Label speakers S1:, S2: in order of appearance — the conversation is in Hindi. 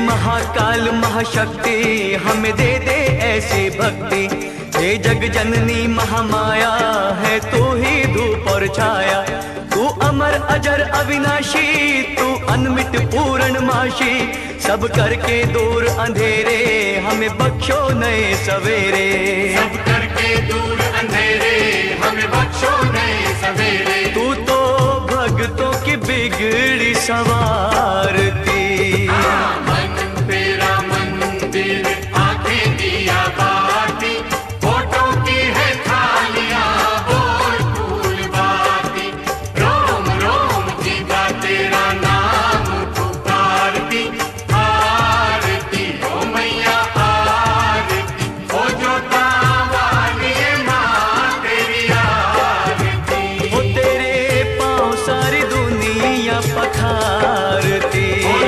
S1: महाकाल महाशक्ति हमें दे दे ऐसी भक्ति। हे जग जननी महामाया है तू ही धूप और छाया। तू अमर अजर अविनाशी, तू अनमिट पूर्णमाशी। सब करके दूर अंधेरे हमें बख्शो नए सवेरे।
S2: सब करके दूर अंधेरे हमें बख्शो नए सवेरे।
S1: तू तो भक्तों की बिगड़ी सवारती।